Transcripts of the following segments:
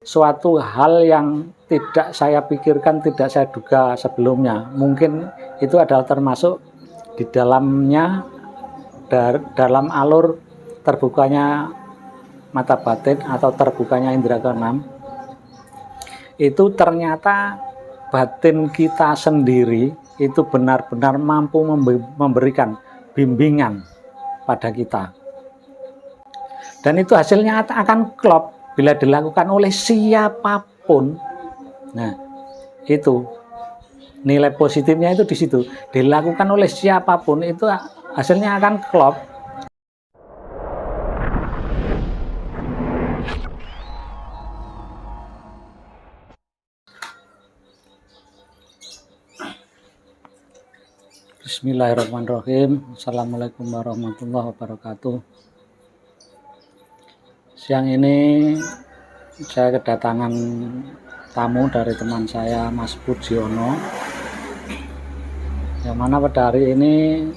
suatu hal yang tidak saya pikirkan, tidak saya duga sebelumnya. Mungkin itu adalah termasuk di dalamnya, dalam alur terbukanya mata batin atau terbukanya indera keenam. Itu ternyata batin kita sendiri itu benar-benar mampu memberikan bimbingan pada kita. Dan itu hasilnya akan klop bila dilakukan oleh siapapun. Nah, itu nilai positifnya itu di situ. Dilakukan oleh siapapun itu hasilnya akan klop. Bismillahirrahmanirrahim. Assalamualaikum warahmatullahi wabarakatuh. Siang ini saya kedatangan tamu dari teman saya, Mas Pujiono, yang mana pada hari ini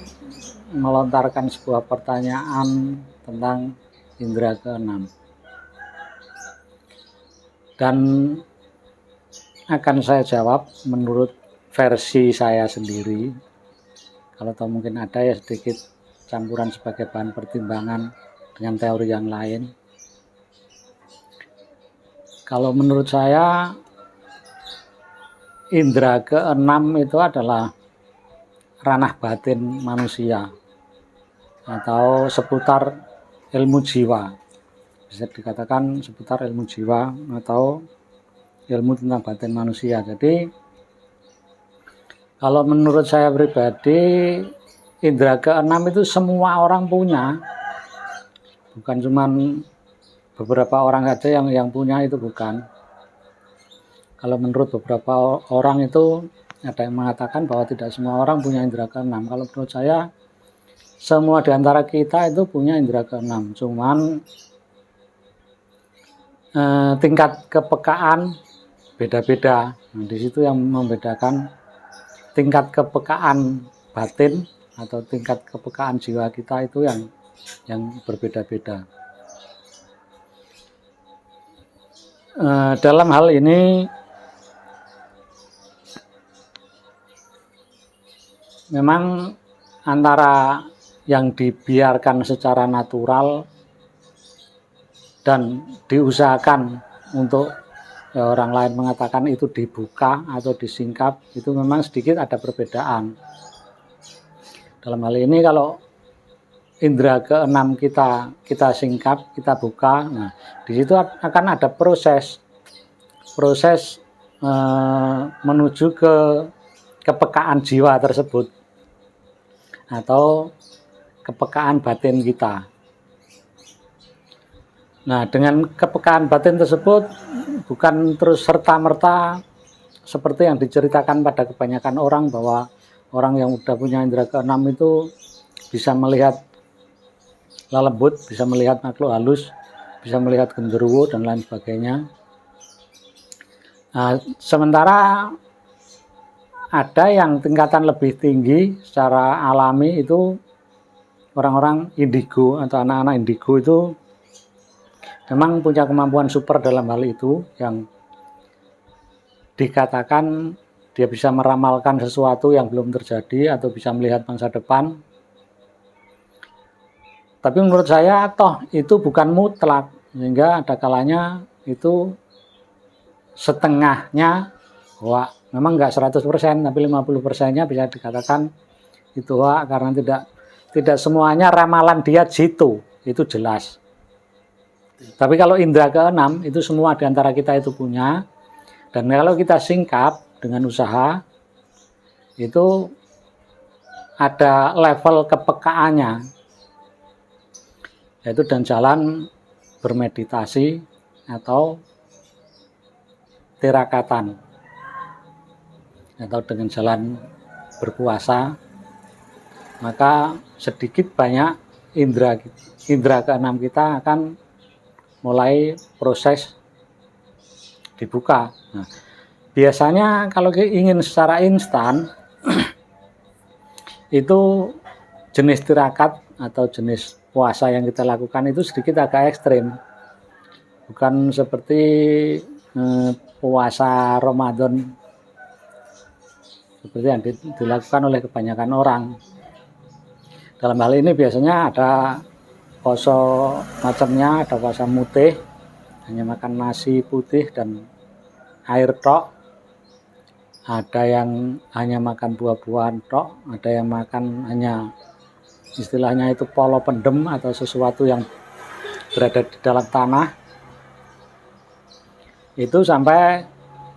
melontarkan sebuah pertanyaan tentang indera keenam, dan akan saya jawab menurut versi saya sendiri. Kalau tahu mungkin ada ya sedikit campuran sebagai bahan pertimbangan dengan teori yang lain. Kalau menurut saya, indera keenam itu adalah ranah batin manusia atau seputar ilmu jiwa. Bisa dikatakan seputar ilmu jiwa atau ilmu tentang batin manusia. Jadi kalau menurut saya pribadi, indera keenam itu semua orang punya, bukan cuman beberapa orang saja yang punya, itu bukan. Kalau menurut beberapa orang itu ada yang mengatakan bahwa tidak semua orang punya indera keenam. Kalau menurut saya, semua di antara kita itu punya indera keenam, cuman tingkat kepekaan beda-beda. Nah, di situ yang membedakan tingkat kepekaan batin atau tingkat kepekaan jiwa kita itu yang berbeda-beda. Dalam hal ini memang antara yang dibiarkan secara natural dan diusahakan untuk orang lain mengatakan itu dibuka atau disingkap, itu memang sedikit ada perbedaan. Dalam hal ini kalau indera keenam kita singkap, kita buka, nah di situ akan ada proses menuju ke kepekaan jiwa tersebut atau kepekaan batin kita. Nah, dengan kepekaan batin tersebut bukan terus serta-merta seperti yang diceritakan pada kebanyakan orang, bahwa orang yang sudah punya indera keenam itu bisa melihat lalebut, bisa melihat makhluk halus, bisa melihat genderuwo dan lain sebagainya. Nah, sementara ada yang tingkatan lebih tinggi secara alami itu orang-orang indigo atau anak-anak indigo itu memang punya kemampuan super dalam hal itu, yang dikatakan dia bisa meramalkan sesuatu yang belum terjadi atau bisa melihat masa depan. Tapi menurut saya toh itu bukan mutlak, sehingga ada kalanya itu setengahnya hoak. Memang enggak 100%, tapi 50%-nya bisa dikatakan itu hoak, karena tidak semuanya ramalan dia jitu, itu jelas. Tapi kalau indera keenam itu semua di antara kita itu punya, dan kalau kita singkap dengan usaha itu ada level kepekaannya, yaitu dengan jalan bermeditasi atau tirakatan, atau dengan jalan berpuasa, maka sedikit banyak indera keenam kita akan mulai proses dibuka. Nah, biasanya kalau ingin secara instan itu jenis tirakat atau jenis puasa yang kita lakukan itu sedikit agak ekstrim, bukan seperti puasa Ramadan seperti yang dilakukan oleh kebanyakan orang. Dalam hal ini biasanya ada poso macamnya, ada puasa mutih, hanya makan nasi putih dan air tok. Ada yang hanya makan buah-buahan tok, ada yang makan hanya istilahnya itu polo pendem atau sesuatu yang berada di dalam tanah. Itu sampai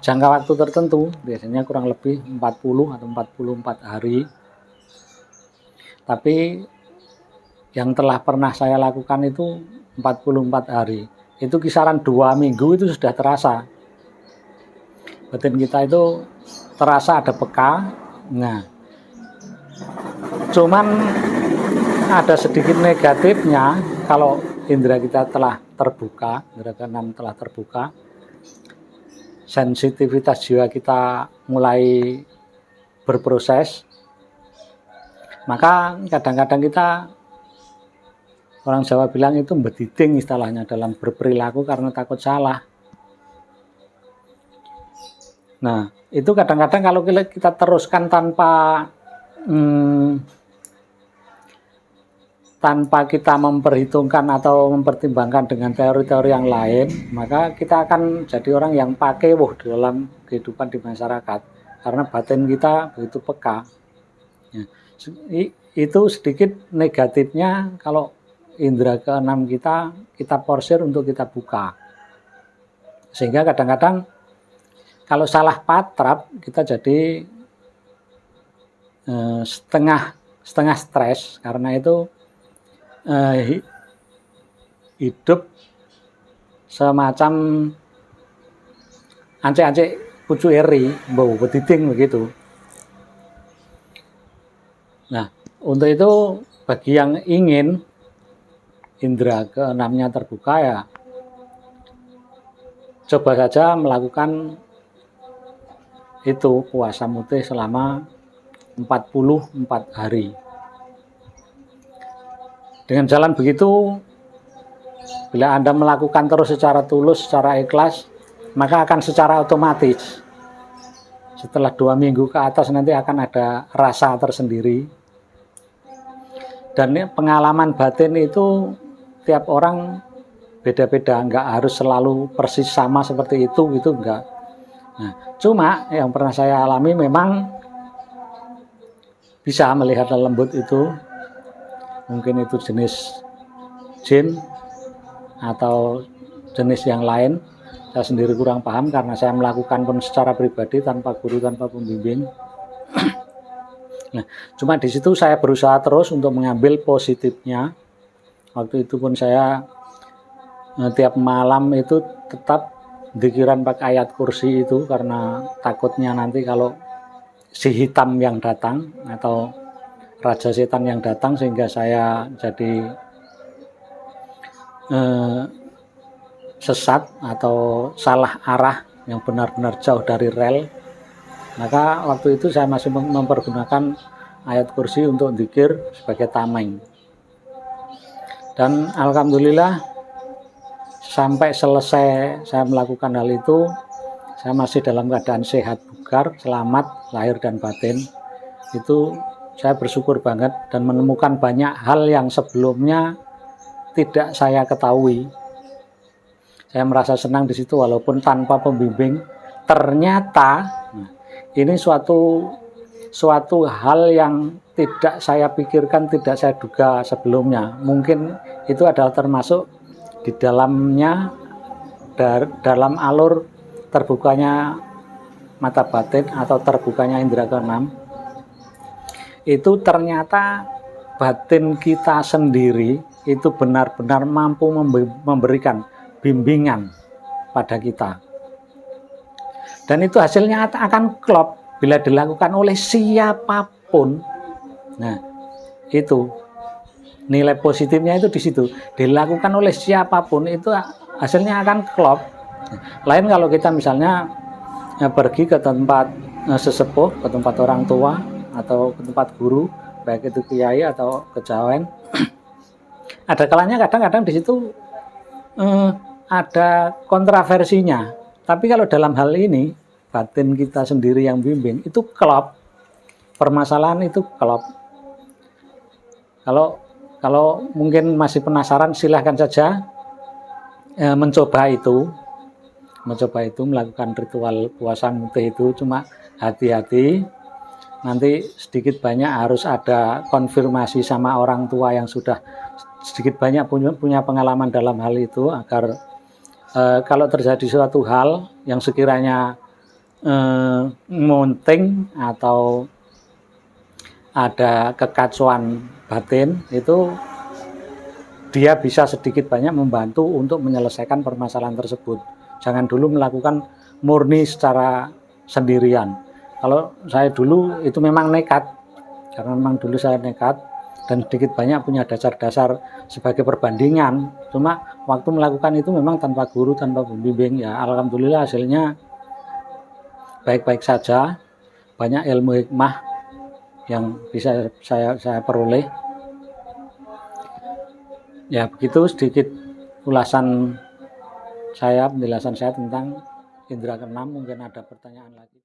jangka waktu tertentu, biasanya kurang lebih 40 atau 44 hari. Tapi yang telah pernah saya lakukan itu 44 hari. Itu kisaran 2 minggu itu sudah terasa. Batin kita itu terasa ada peka. Nah, cuman ada sedikit negatifnya kalau indera kita telah terbuka, indera keenam telah terbuka, sensitivitas jiwa kita mulai berproses, maka kadang-kadang kita, orang Jawa bilang itu mbediding istilahnya dalam berperilaku karena takut salah. Nah, itu kadang-kadang kalau kita teruskan tanpa kita memperhitungkan atau mempertimbangkan dengan teori-teori yang lain, maka kita akan jadi orang yang pakewuh dalam kehidupan di masyarakat karena batin kita begitu peka. Ya, itu sedikit negatifnya kalau indera keenam kita porsir untuk kita buka, sehingga kadang-kadang kalau salah patrap kita jadi setengah stres karena itu hidup semacam ance-ance pucu eri, bau betiting begitu. Nah, untuk itu bagi yang ingin indera keenamnya terbuka, ya coba saja melakukan itu puasa mutih selama 44 hari. Dengan jalan begitu, bila Anda melakukan terus secara tulus, secara ikhlas, maka akan secara otomatis setelah 2 minggu ke atas nanti akan ada rasa tersendiri. Dan pengalaman batin itu tiap orang beda-beda, enggak harus selalu persis sama seperti itu gitu, enggak. Nah, cuma yang pernah saya alami memang bisa melihat lembut itu, mungkin itu jenis jin atau jenis yang lain. Saya sendiri kurang paham karena saya melakukan pun secara pribadi tanpa guru, tanpa pembimbing. Nah, cuma di situ saya berusaha terus untuk mengambil positifnya. Waktu itu pun saya tiap malam itu tetap pikiran pakai ayat kursi itu karena takutnya nanti kalau si hitam yang datang atau raja setan yang datang sehingga saya jadi sesat atau salah arah yang benar-benar jauh dari rel. Maka waktu itu saya masih mempergunakan ayat kursi untuk zikir sebagai tameng. Dan alhamdulillah sampai selesai saya melakukan hal itu, saya masih dalam keadaan sehat bugar, selamat lahir dan batin. Itu saya bersyukur banget dan menemukan banyak hal yang sebelumnya tidak saya ketahui. Saya merasa senang di situ walaupun tanpa pembimbing. Ternyata ini suatu hal yang tidak saya pikirkan, tidak saya duga sebelumnya. Mungkin itu adalah termasuk di dalamnya, dalam alur terbukanya mata batin atau terbukanya indera keenam, itu ternyata batin kita sendiri itu benar-benar mampu memberikan bimbingan pada kita. Dan itu hasilnya akan klop bila dilakukan oleh siapapun. Nah, itu nilai positifnya itu di situ. Dilakukan oleh siapapun itu hasilnya akan klop. Lain kalau kita misalnya pergi ke tempat sesepuh, ke tempat orang tua atau ke tempat guru, baik itu kiai atau kejawen. Ada kalanya kadang-kadang di situ ada kontroversinya. Tapi kalau dalam hal ini batin kita sendiri yang bimbing itu klop, permasalahan itu klop. Kalau mungkin masih penasaran, silahkan saja mencoba itu melakukan ritual puasa mutih itu. Cuma hati-hati, nanti sedikit banyak harus ada konfirmasi sama orang tua yang sudah sedikit banyak punya pengalaman dalam hal itu, agar kalau terjadi suatu hal yang sekiranya munting atau ada kekacauan batin, itu dia bisa sedikit banyak membantu untuk menyelesaikan permasalahan tersebut. Jangan dulu melakukan murni secara sendirian. Kalau saya dulu itu memang nekat, karena memang dulu saya nekat dan sedikit banyak punya dasar-dasar sebagai perbandingan. Cuma waktu melakukan itu memang tanpa guru, tanpa pembimbing, ya alhamdulillah hasilnya baik-baik saja. Banyak ilmu hikmah yang bisa saya peroleh. Ya begitu sedikit ulasan saya, penjelasan saya tentang indera keenam. Mungkin ada pertanyaan lagi.